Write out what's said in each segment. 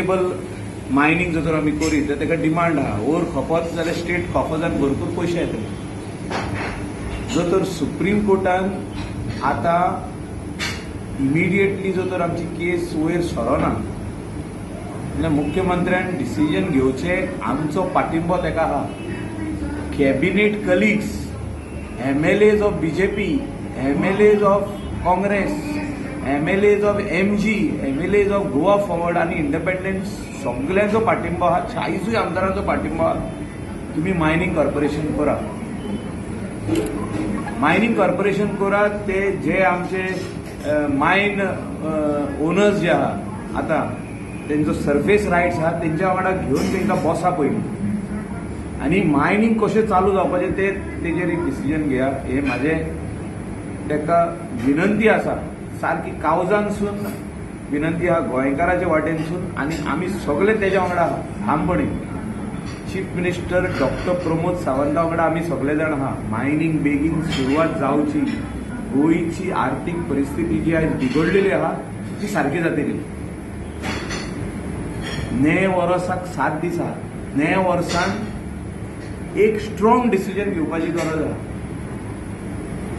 Mining जर आमी करीत तर ताका डिमांड आहा. ओर खपत जाल्यार स्टेट कॉफर्सांत भरपूर पयशे येतले. जर तर सुप्रीम कोर्टान आता इमिडिएटली जर तर आमची केस वयर सरना जाल्यार मुख्यमंत्र्यान डिसिजन घेवचें. आमचो पाठिंबो ताका आहा. Cabinet colleagues, MLAs of BJP, MLAs of Congress, MLAs of MG, MLAs of Goa forward आणि इंडिपेंडंट सगळ्यांचो पाठिंबो आहा. 40 आमदारांचो पाठिंबो आहा. तुम्ही मायनिंग कॉर्पोरेशन करा. मायनिंग कॉर्पोरेशन करा. ते जे आमचे मायन ओनर्स जे आहा आता त्यांचो सरफेस रायट्स आहा तेंच्या वांगडा घेऊन तांकां बसा पयलीं आणि मायनिंग कशें चालू जावपाचें तेजेर एक डिसिजन घेया. हे म्हाजे ताका विनंती आसा. सारकी कावजानसून विनंती आहा गोंयकाराच्या वाटेनसून आणि आमी सगळे तेज्या वांगडा ठामपणी chief minister doctor Pramod Savanta वांगडा आमी सगळे जाण आहा. मायनिंग बेगीन सुरवात जावची. गोंयची आर्थीक परिस्थिती जी आयज बिगडलेली आहा ती सारकी जातली. नवे वर्साक 7 दीस आहा. नवे वर्सान एक स्ट्रॉंग डिसिजन घेवपाची गरज आहा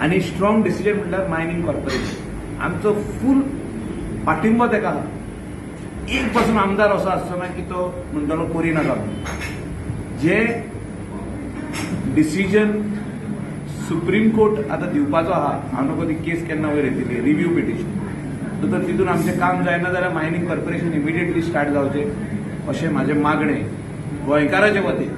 आणि स्ट्रॉंग डिसिजन म्हटल्यार मायनिंग कॉर्पोरेशन. आमचो फूल पाठिंबो ताका आहा. एक पासून आमदार असो आसचो की तो म्हणटलो करिनाका म्हणून. जे डिसिजन सुप्रीम कोर्ट आता दिवपाचो आहा, हांव नकळो ती केस केन्ना वयर येतली, रिव्ह्यू पिटिशन, तर तितून आमचें काम जायना जाल्यार मायनिंग कॉर्पोरेशन इमिडिएटली स्टार्ट जावचें अशें म्हाजें मागणें गोंयकाराचे वतीन.